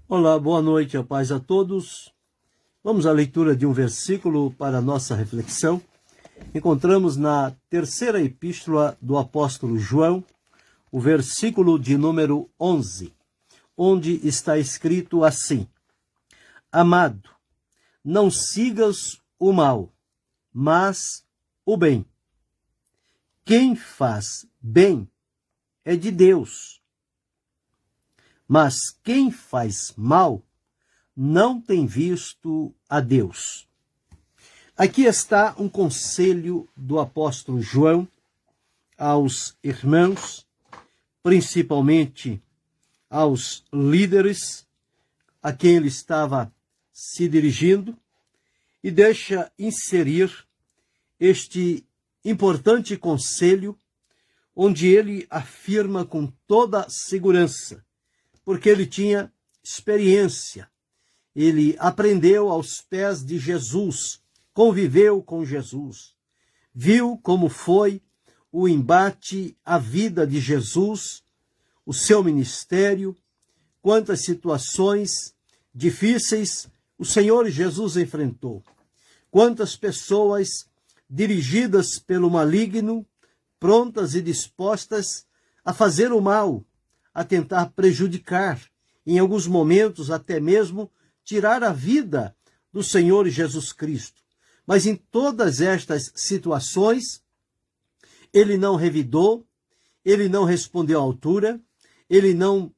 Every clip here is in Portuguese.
Olá, boa noite, a paz a todos. Vamos à leitura de um versículo para a nossa reflexão. Encontramos na terceira epístola do apóstolo João, o versículo de número 11, onde está escrito assim: Amado, não sigas o mal, mas o bem. Quem faz bem é de Deus. Mas quem faz mal não tem visto a Deus. Aqui está um conselho do apóstolo João aos irmãos, principalmente aos líderes a quem ele estava se dirigindo, e deixa inserir este importante conselho, onde ele afirma com toda segurança, porque ele tinha experiência, ele aprendeu aos pés de Jesus, conviveu com Jesus, viu como foi o embate à vida de Jesus, o seu ministério, quantas situações difíceis o Senhor Jesus enfrentou, quantas pessoas dirigidas pelo maligno, prontas e dispostas a fazer o mal, a tentar prejudicar, em alguns momentos até mesmo tirar a vida do Senhor Jesus Cristo. Mas em todas estas situações, ele não revidou, ele não respondeu à altura, ele não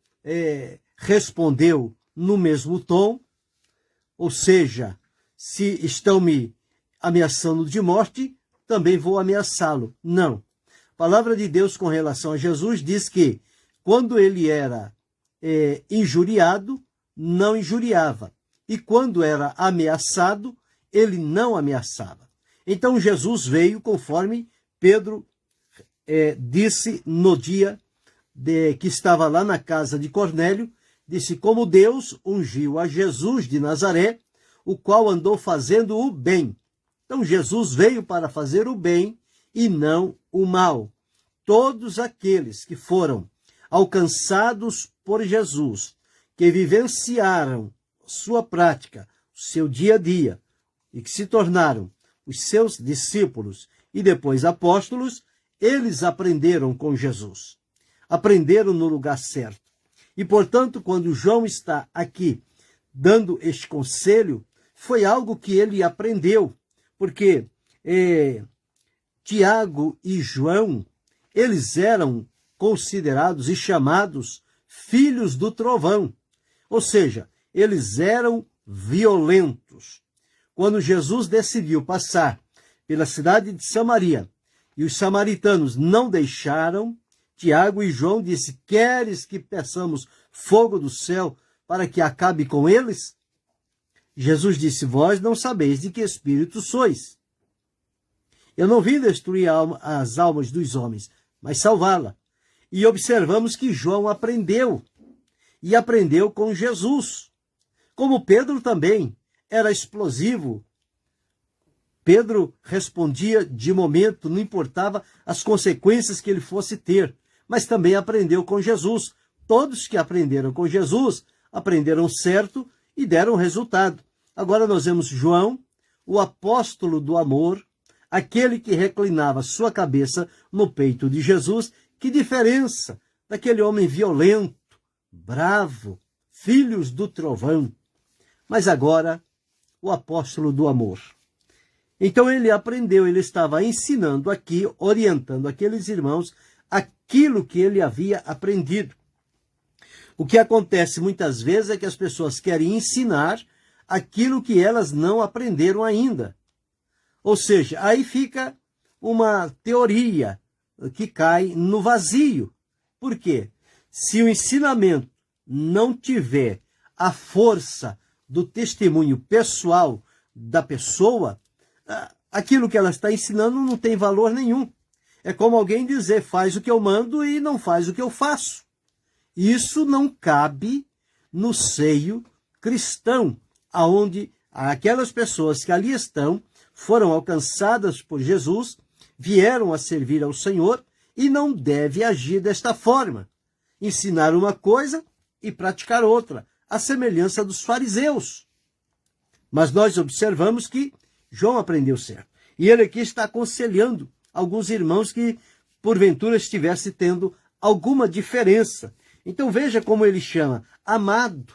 respondeu no mesmo tom, ou seja, se estão me ameaçando de morte, também vou ameaçá-lo. Não. A palavra de Deus com relação a Jesus diz que quando ele era injuriado, não injuriava. E quando era ameaçado, ele não ameaçava. Então Jesus veio conforme Pedro disse no dia que estava lá na casa de Cornélio, disse: como Deus ungiu a Jesus de Nazaré, o qual andou fazendo o bem. Então Jesus veio para fazer o bem e não o mal. Todos aqueles que foram alcançados por Jesus, que vivenciaram sua prática, o seu dia a dia, e que se tornaram os seus discípulos e depois apóstolos, eles aprenderam com Jesus. Aprenderam no lugar certo. E, portanto, quando João está aqui dando este conselho, foi algo que ele aprendeu, porque Tiago e João, eles eram considerados e chamados filhos do trovão. Ou seja, eles eram violentos. Quando Jesus decidiu passar pela cidade de Samaria e os samaritanos não deixaram, Tiago e João disse: queres que peçamos fogo do céu para que acabe com eles? Jesus disse: vós não sabeis de que espírito sois. Eu não vim destruir as almas dos homens, mas salvá-la. E observamos que João aprendeu, e aprendeu com Jesus. Como Pedro também era explosivo. Pedro respondia de momento, não importava as consequências que ele fosse ter, mas também aprendeu com Jesus. Todos que aprenderam com Jesus, aprenderam certo e deram resultado. Agora nós vemos João, o apóstolo do amor, aquele que reclinava sua cabeça no peito de Jesus. Que diferença daquele homem violento, bravo, filhos do trovão. Mas agora, o apóstolo do amor. Então ele aprendeu, ele estava ensinando aqui, orientando aqueles irmãos, aquilo que ele havia aprendido. O que acontece muitas vezes é que as pessoas querem ensinar aquilo que elas não aprenderam ainda. Ou seja, aí fica uma teoria que cai no vazio. Por quê? Se o ensinamento não tiver a força do testemunho pessoal da pessoa, aquilo que ela está ensinando não tem valor nenhum. É como alguém dizer: faz o que eu mando e não faz o que eu faço. Isso não cabe no seio cristão, aonde aquelas pessoas que ali estão foram alcançadas por Jesus, vieram a servir ao Senhor e não deve agir desta forma. Ensinar uma coisa e praticar outra. à semelhança dos fariseus. Mas nós observamos que João aprendeu certo. E ele aqui está aconselhando alguns irmãos que, porventura, estivessem tendo alguma diferença. Então veja como ele chama, amado.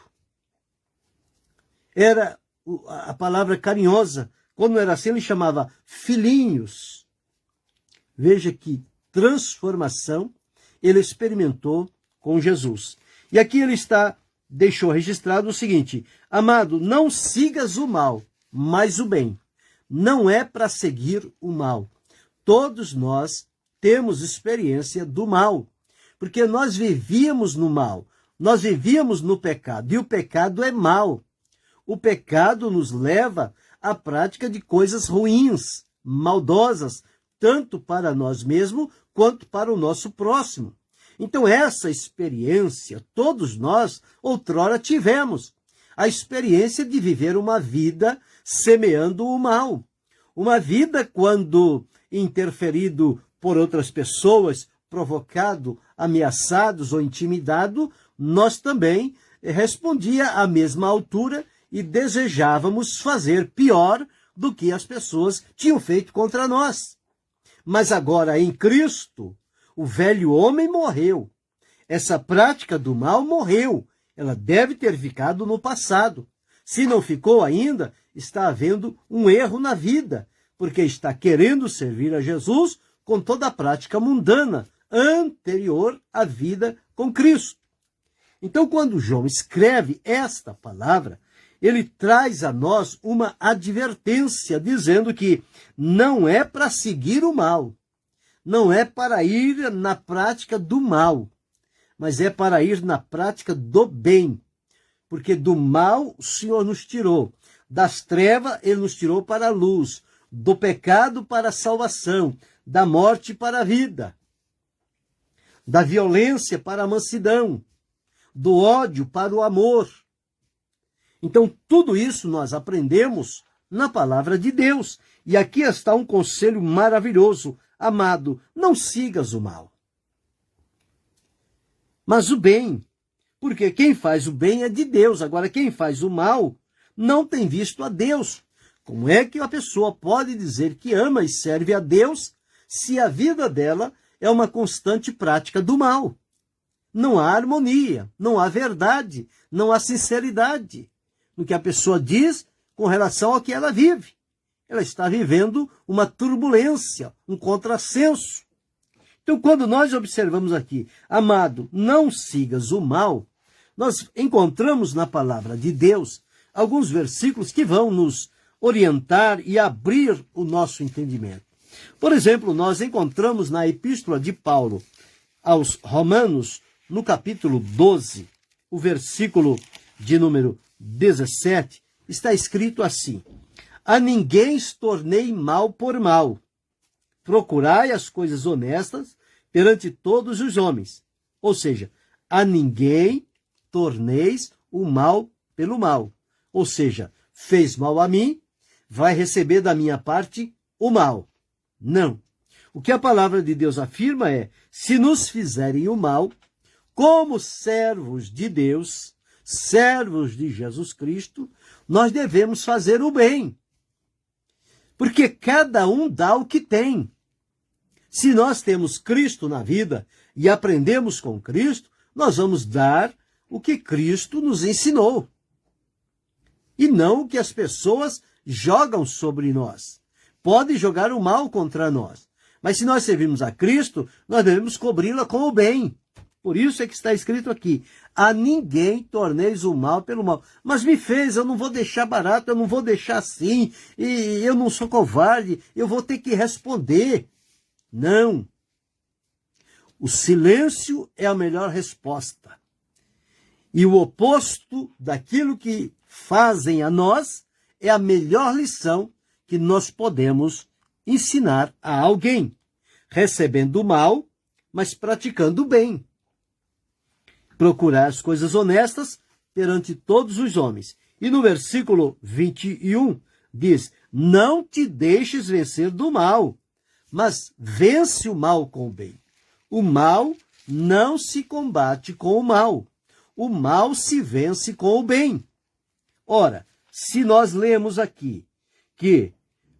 Era a palavra carinhosa. Quando era assim, ele chamava filhinhos. Veja que transformação ele experimentou com Jesus. E aqui ele deixou registrado o seguinte: amado, não sigas o mal, mas o bem. Não é para seguir o mal. Todos nós temos experiência do mal, porque nós vivíamos no mal, nós vivíamos no pecado, e o pecado é mal. O pecado nos leva à prática de coisas ruins, maldosas, tanto para nós mesmos quanto para o nosso próximo. Então essa experiência, todos nós, outrora tivemos. A experiência de viver uma vida semeando o mal. Uma vida quando interferido por outras pessoas, provocado, ameaçados ou intimidado, nós também respondia à mesma altura e desejávamos fazer pior do que as pessoas tinham feito contra nós. Mas agora em Cristo, o velho homem morreu. Essa prática do mal morreu. Ela deve ter ficado no passado. Se não ficou ainda, está havendo um erro na vida, porque está querendo servir a Jesus com toda a prática mundana anterior à vida com Cristo. Então, quando João escreve esta palavra, ele traz a nós uma advertência, dizendo que não é para seguir o mal, não é para ir na prática do mal, mas é para ir na prática do bem. Porque do mal o Senhor nos tirou, das trevas ele nos tirou para a luz, do pecado para a salvação, da morte para a vida, da violência para a mansidão, do ódio para o amor. Então, tudo isso nós aprendemos na palavra de Deus. E aqui está um conselho maravilhoso. Amado, não sigas o mal, mas o bem. Porque quem faz o bem é de Deus. Agora, quem faz o mal não tem visto a Deus. Como é que a pessoa pode dizer que ama e serve a Deus se a vida dela é uma constante prática do mal? Não há harmonia, não há verdade, não há sinceridade no que a pessoa diz com relação ao que ela vive. Ela está vivendo uma turbulência, um contrassenso. Então, quando nós observamos aqui, amado, não sigas o mal, nós encontramos na palavra de Deus alguns versículos que vão nos orientar e abrir o nosso entendimento. Por exemplo, nós encontramos na epístola de Paulo aos Romanos, no capítulo 12, o versículo de número 17, está escrito assim: a ninguém tornei mal por mal. Procurai as coisas honestas perante todos os homens. Ou seja, a ninguém torneis o mal pelo mal. Ou seja, fez mal a mim, vai receber da minha parte o mal. Não. O que a palavra de Deus afirma é: se nos fizerem o mal, como servos de Deus, servos de Jesus Cristo, nós devemos fazer o bem. Porque cada um dá o que tem. Se nós temos Cristo na vida e aprendemos com Cristo, nós vamos dar o que Cristo nos ensinou. E não o que as pessoas jogam sobre nós. Podem jogar o mal contra nós. Mas se nós servimos a Cristo, nós devemos cobri-la com o bem. Por isso é que está escrito aqui: a ninguém torneis o mal pelo mal. Mas me fez, eu não vou deixar barato, eu não vou deixar assim, e eu não sou covarde, eu vou ter que responder. Não. O silêncio é a melhor resposta. E o oposto daquilo que fazem a nós é a melhor lição que nós podemos ensinar a alguém, recebendo o mal, mas praticando o bem. Procurar as coisas honestas perante todos os homens. E no versículo 21 diz: não te deixes vencer do mal, mas vence o mal com o bem. O mal não se combate com o mal. o mal se vence com o bem. Ora, se nós lemos aqui que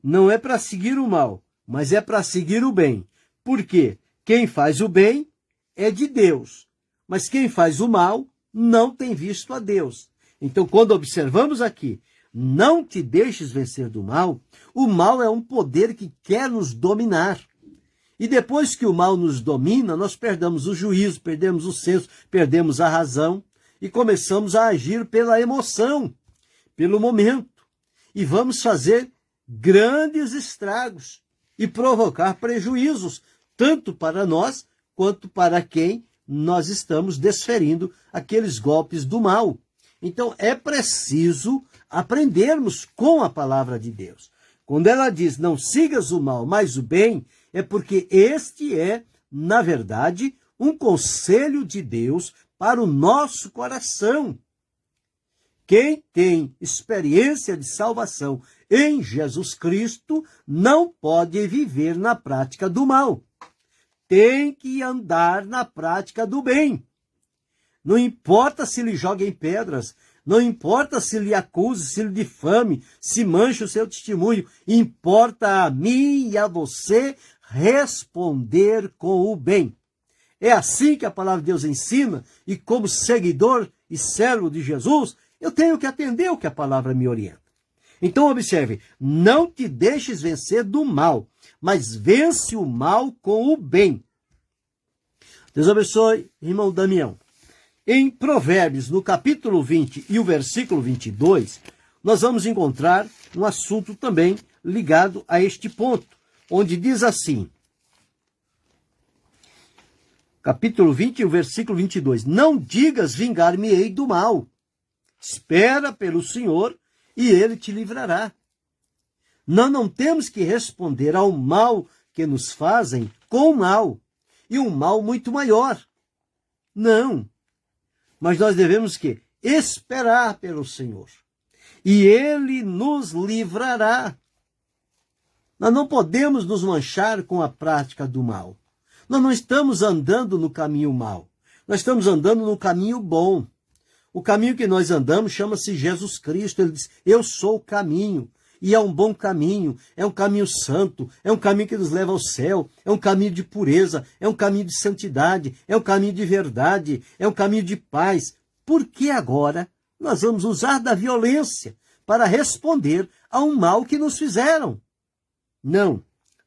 não é para seguir o mal, mas é para seguir o bem, porque quem faz o bem é de Deus, mas quem faz o mal não tem visto a Deus. Então, quando observamos aqui, não te deixes vencer do mal, o mal é um poder que quer nos dominar. E depois que o mal nos domina, nós perdemos o juízo, perdemos o senso, perdemos a razão e começamos a agir pela emoção, pelo momento. E vamos fazer grandes estragos e provocar prejuízos, tanto para nós quanto para quem nós estamos desferindo aqueles golpes do mal. Então é preciso aprendermos com a palavra de Deus. Quando ela diz, não sigas o mal, mas o bem, é porque este é, na verdade, um conselho de Deus para o nosso coração. Quem tem experiência de salvação em Jesus Cristo não pode viver na prática do mal. Tem que andar na prática do bem. Não importa se lhe joguem pedras, não importa se lhe acuse, se lhe difame, se manche o seu testemunho. Importa a mim e a você responder com o bem. É assim que a palavra de Deus ensina, e como seguidor e servo de Jesus, eu tenho que atender o que a palavra me orienta. Então observe, não te deixes vencer do mal, mas vence o mal com o bem. Deus abençoe, irmão Damião. Em Provérbios, no capítulo 20 e o versículo 22, nós vamos encontrar um assunto também ligado a este ponto, onde diz assim, capítulo 20 e o versículo 22, não digas vingar-me-ei do mal, espera pelo Senhor e ele te livrará. Nós não temos que responder ao mal que nos fazem com o mal, e um mal muito maior. Não. Mas nós devemos que esperar pelo Senhor. E ele nos livrará. Nós não podemos nos manchar com a prática do mal. Nós não estamos andando no caminho mau. Nós estamos andando no caminho bom. O caminho que nós andamos chama-se Jesus Cristo. Ele diz, eu sou o caminho. E é um bom caminho, é um caminho santo, é um caminho que nos leva ao céu, é um caminho de pureza, é um caminho de santidade, é um caminho de verdade, é um caminho de paz. Por que agora nós vamos usar da violência para responder a um mal que nos fizeram? Não,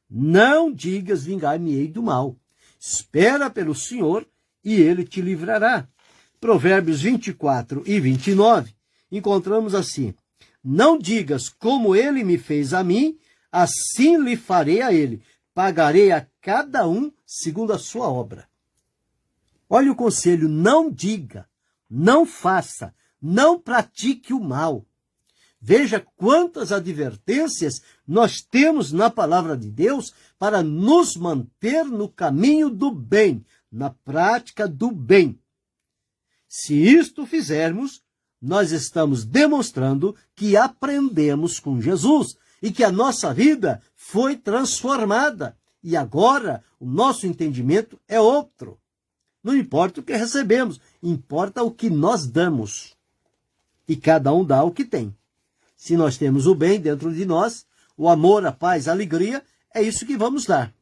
não digas vingar-me-ei do mal. Espera pelo Senhor e ele te livrará. Provérbios 24 e 29, encontramos assim, não digas como ele me fez a mim, assim lhe farei a ele. Pagarei a cada um segundo a sua obra. Olha o conselho, não diga, não faça, não pratique o mal. Veja quantas advertências nós temos na palavra de Deus para nos manter no caminho do bem, na prática do bem. Se isto fizermos, nós estamos demonstrando que aprendemos com Jesus e que a nossa vida foi transformada. E agora o nosso entendimento é outro. Não importa o que recebemos, importa o que nós damos. E cada um dá o que tem. Se nós temos o bem dentro de nós, o amor, a paz, a alegria, é isso que vamos dar.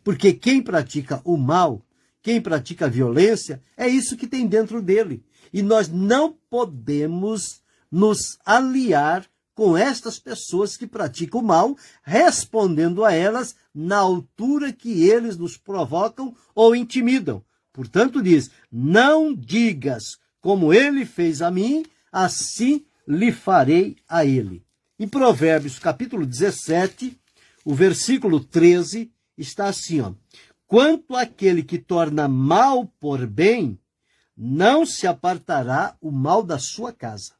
Porque quem pratica o mal, quem pratica a violência, é isso que tem dentro dele. E nós não podemos nos aliar com estas pessoas que praticam o mal, respondendo a elas na altura que eles nos provocam ou intimidam. Portanto, diz, não digas como ele fez a mim, assim lhe farei a ele. Em Provérbios, capítulo 17, o versículo 13, está assim, ó. Quanto àquele que torna mal por bem, não se apartará o mal da sua casa.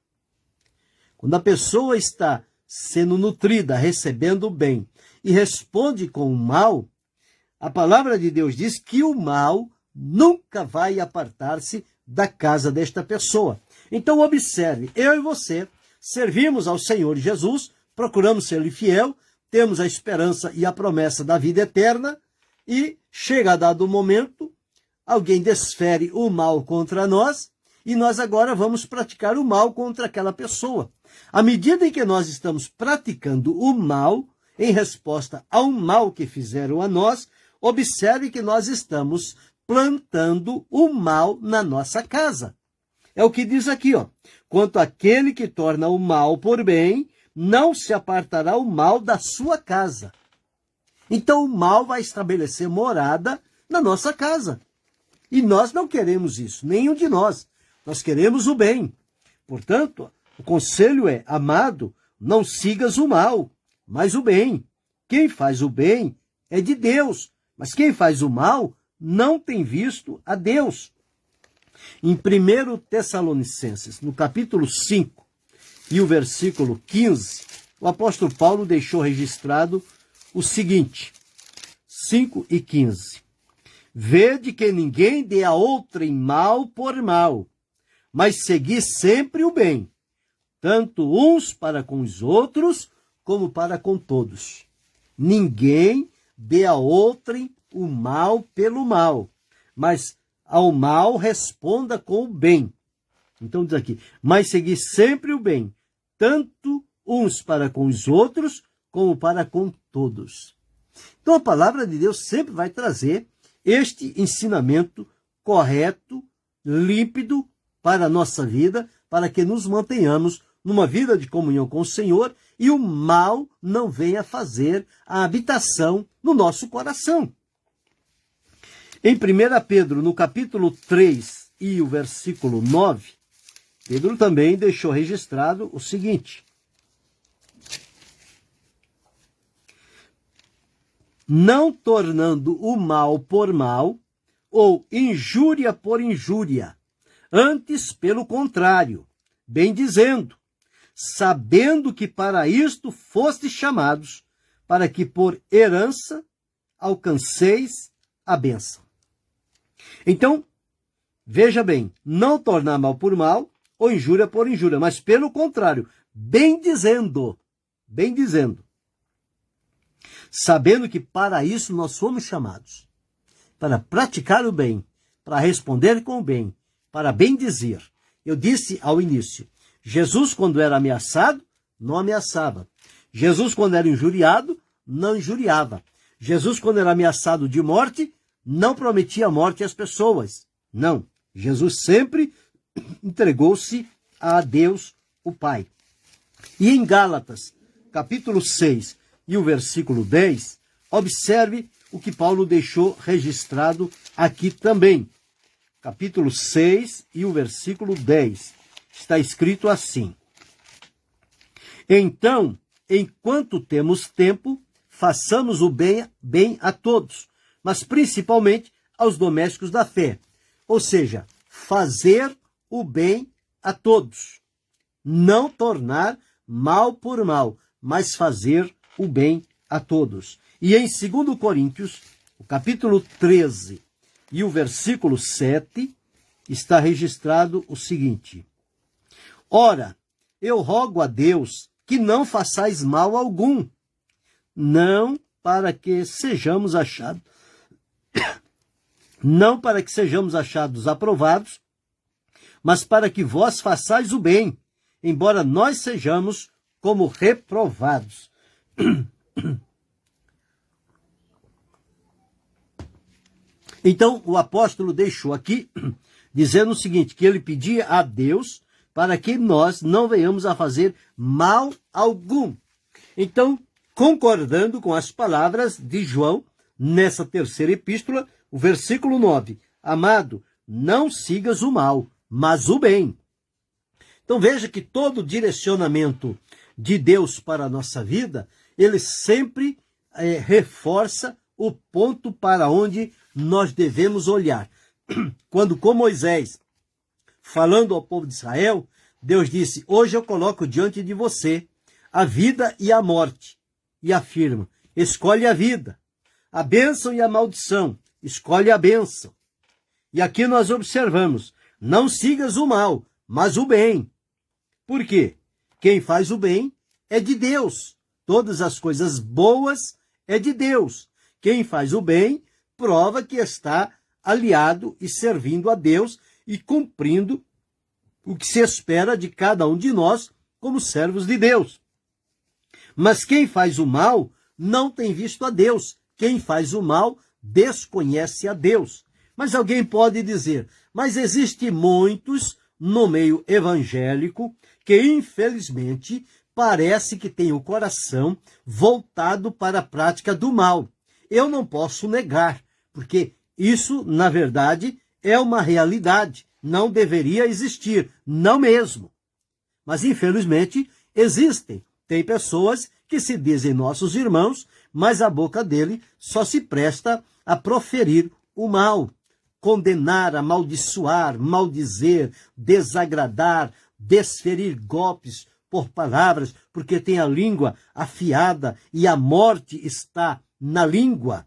Quando a pessoa está sendo nutrida, recebendo o bem, e responde com o mal, a palavra de Deus diz que o mal nunca vai apartar-se da casa desta pessoa. Então observe, eu e você servimos ao Senhor Jesus, procuramos ser-lhe fiel, temos a esperança e a promessa da vida eterna, e chega dado o momento, alguém desfere o mal contra nós, e nós agora vamos praticar o mal contra aquela pessoa. À medida em que nós estamos praticando o mal, em resposta ao mal que fizeram a nós, observe que nós estamos plantando o mal na nossa casa. É o que diz aqui, ó. Quanto àquele que torna o mal por bem, não se apartará o mal da sua casa. Então o mal vai estabelecer morada na nossa casa. E nós não queremos isso, nenhum de nós. Nós queremos o bem. Portanto, o conselho é, amado, não sigas o mal, mas o bem. Quem faz o bem é de Deus, mas quem faz o mal não tem visto a Deus. Em 1 Tessalonicenses, no capítulo 5 e o versículo 15, o apóstolo Paulo deixou registrado o seguinte, 5 e 15. Vede que ninguém dê a outrem mal por mal, mas segui sempre o bem, tanto uns para com os outros, como para com todos. Ninguém dê a outrem o mal pelo mal, mas ao mal responda com o bem. Então diz aqui, mas segui sempre o bem, tanto uns para com os outros, como para com todos. Então a palavra de Deus sempre vai trazer este ensinamento correto, límpido para a nossa vida, para que nos mantenhamos numa vida de comunhão com o Senhor e o mal não venha fazer a habitação no nosso coração. Em 1 Pedro, no capítulo 3 e o versículo 9, Pedro também deixou registrado o seguinte: não tornando o mal por mal, ou injúria por injúria, antes, pelo contrário, bem dizendo, sabendo que para isto fostes chamados, para que por herança alcanceis a bênção. Então, veja bem, não tornar mal por mal, ou injúria por injúria, mas pelo contrário, bem dizendo, sabendo que para isso nós fomos chamados, para praticar o bem, para responder com o bem, para bem dizer. Eu disse ao início, Jesus quando era ameaçado, não ameaçava. Jesus quando era injuriado, não injuriava. Jesus quando era ameaçado de morte, não prometia morte às pessoas. Não, Jesus sempre entregou-se a Deus, o Pai. E em Gálatas, capítulo 6 e o versículo 10, observe o que Paulo deixou registrado aqui também. Capítulo 6 e o versículo 10. Está escrito assim: então, enquanto temos tempo, façamos o bem a todos, mas principalmente aos domésticos da fé. Ou seja, fazer o bem a todos. Não tornar mal por mal, mas fazer o bem a todos. E em 2 Coríntios, o capítulo 13 e o versículo 7, está registrado o seguinte: ora, eu rogo a Deus que não façais mal algum, não para que sejamos achados aprovados, mas para que vós façais o bem, embora nós sejamos como reprovados. Então, o apóstolo deixou aqui, dizendo o seguinte, que ele pedia a Deus para que nós não venhamos a fazer mal algum. Então, concordando com as palavras de João, nessa terceira epístola, o versículo 9, amado, não sigas o mal, mas o bem. Então veja que todo direcionamento de Deus para a nossa vida, ele sempre reforça o ponto para onde nós devemos olhar. Quando com Moisés, falando ao povo de Israel, Deus disse, hoje eu coloco diante de você a vida e a morte. E afirma, escolhe a vida, a bênção e a maldição, escolhe a bênção. E aqui nós observamos, não sigas o mal, mas o bem. Por quê? Quem faz o bem é de Deus. Todas as coisas boas é de Deus. Quem faz o bem prova que está aliado e servindo a Deus e cumprindo o que se espera de cada um de nós como servos de Deus. Mas quem faz o mal não tem visto a Deus. Quem faz o mal desconhece a Deus. Mas alguém pode dizer, mas existem muitos no meio evangélico que, infelizmente, parece que tem o coração voltado para a prática do mal. Eu não posso negar, porque isso, na verdade, é uma realidade. Não deveria existir, não mesmo. Mas, infelizmente, existem. Tem pessoas que se dizem nossos irmãos, mas a boca dele só se presta a proferir o mal, condenar, amaldiçoar, maldizer, desagradar, desferir golpes por palavras, porque tem a língua afiada e a morte está na língua.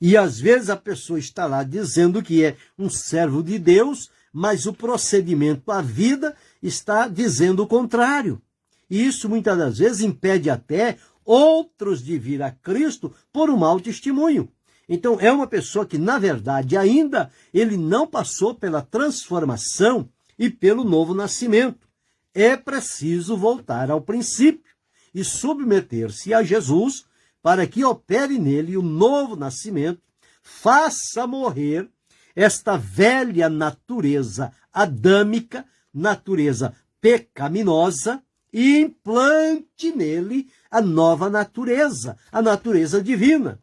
E às vezes a pessoa está lá dizendo que é um servo de Deus, mas o procedimento, a vida, está dizendo o contrário. E isso muitas das vezes impede até outros de vir a Cristo por um mau testemunho. Então é uma pessoa que, na verdade, ainda ele não passou pela transformação e pelo novo nascimento. É preciso voltar ao princípio e submeter-se a Jesus para que opere nele o novo nascimento, faça morrer esta velha natureza adâmica, natureza pecaminosa, e implante nele a nova natureza, a natureza divina.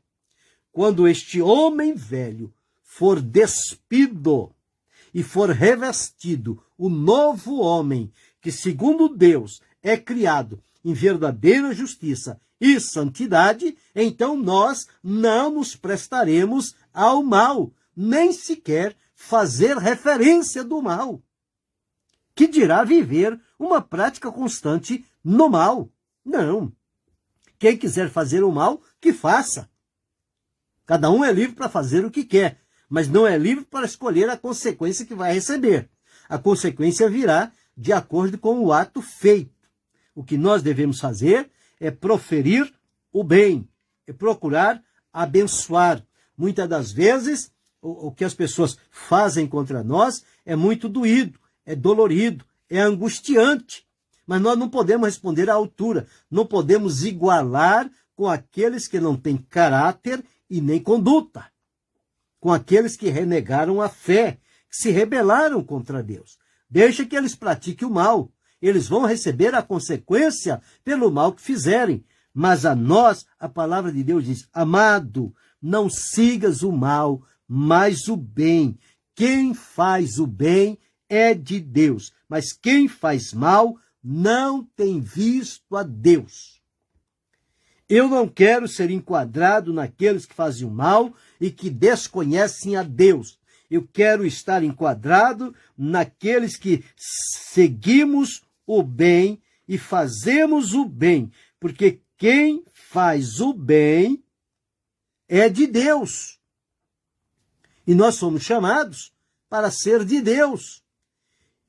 Quando este homem velho for despido e for revestido o novo homem, que segundo Deus é criado em verdadeira justiça e santidade, então nós não nos prestaremos ao mal, nem sequer fazer referência do mal. Que dirá viver uma prática constante no mal? Não. Quem quiser fazer o mal, que faça. Cada um é livre para fazer o que quer, mas não é livre para escolher a consequência que vai receber. A consequência virá de acordo com o ato feito. O que nós devemos fazer é proferir o bem, é procurar abençoar. Muitas das vezes, o que as pessoas fazem contra nós é muito doído, é dolorido, é angustiante. Mas nós não podemos responder à altura, não podemos igualar com aqueles que não têm caráter e nem conduta, com aqueles que renegaram a fé, que se rebelaram contra Deus. Deixa que eles pratiquem o mal, eles vão receber a consequência pelo mal que fizerem. Mas a nós, a palavra de Deus diz, amado, não sigas o mal, mas o bem. Quem faz o bem é de Deus, mas quem faz mal não tem visto a Deus. Eu não quero ser enquadrado naqueles que fazem o mal e que desconhecem a Deus. Eu quero estar enquadrado naqueles que seguimos o bem e fazemos o bem, porque quem faz o bem é de Deus. E nós somos chamados para ser de Deus.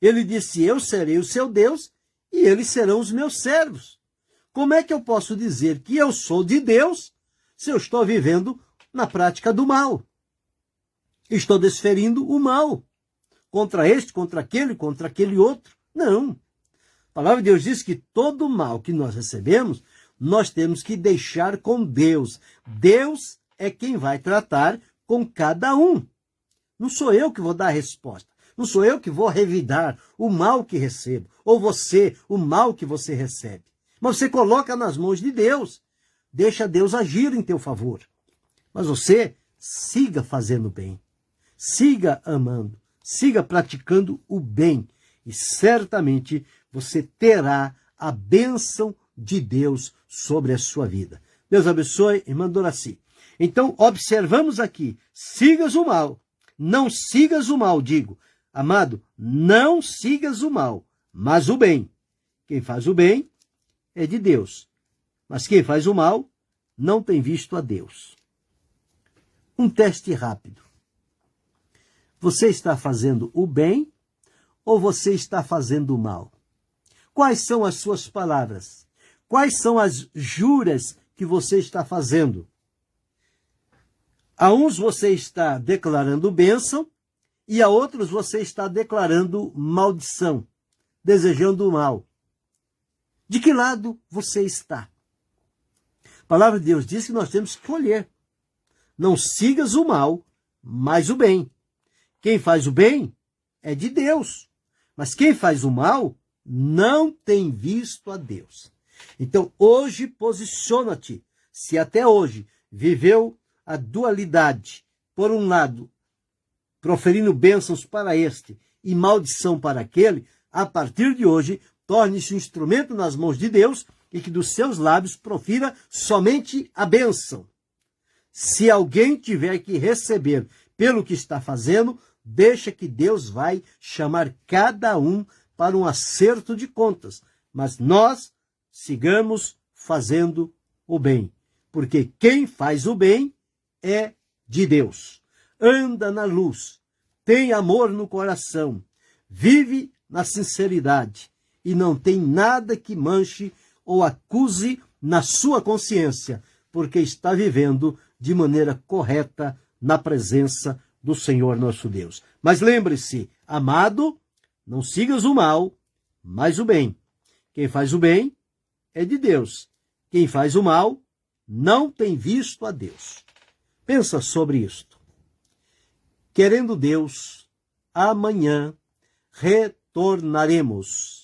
Ele disse, eu serei o seu Deus e eles serão os meus servos. Como é que eu posso dizer que eu sou de Deus se eu estou vivendo na prática do mal? Estou desferindo o mal contra este, contra aquele outro. Não. A palavra de Deus diz que todo o mal que nós recebemos, nós temos que deixar com Deus. Deus é quem vai tratar com cada um. Não sou eu que vou dar a resposta. Não sou eu que vou revidar o mal que recebo. Ou você, o mal que você recebe. Mas você coloca nas mãos de Deus. Deixa Deus agir em teu favor. Mas você siga fazendo bem. Siga amando. Siga praticando o bem. E certamente você terá a bênção de Deus sobre a sua vida. Deus abençoe, irmã Doraci. Então, observamos aqui. Sigas o mal. Não sigas o mal, digo. Amado, não sigas o mal, mas o bem. Quem faz o bem é de Deus. Mas quem faz o mal não tem visto a Deus. Um teste rápido. Você está fazendo o bem ou você está fazendo o mal? Quais são as suas palavras? Quais são as juras que você está fazendo? A uns você está declarando bênção e a outros você está declarando maldição, desejando o mal. De que lado você está? A palavra de Deus diz que nós temos que escolher. Não sigas o mal, mas o bem. Quem faz o bem é de Deus, mas quem faz o mal não tem visto a Deus. Então, hoje, posiciona-te. Se até hoje viveu a dualidade, por um lado, proferindo bênçãos para este e maldição para aquele, a partir de hoje, torne-se um instrumento nas mãos de Deus e que dos seus lábios profira somente a bênção. Se alguém tiver que receber pelo que está fazendo, deixa que Deus vai chamar cada um para um acerto de contas. Mas nós sigamos fazendo o bem, porque quem faz o bem é de Deus. Anda na luz, tem amor no coração, vive na sinceridade e não tem nada que manche ou acuse na sua consciência, porque está vivendo de maneira correta na presença do Senhor nosso Deus. Mas lembre-se, amado, não sigas o mal, mas o bem. Quem faz o bem é de Deus. Quem faz o mal não tem visto a Deus. Pensa sobre isto. Querendo Deus, amanhã retornaremos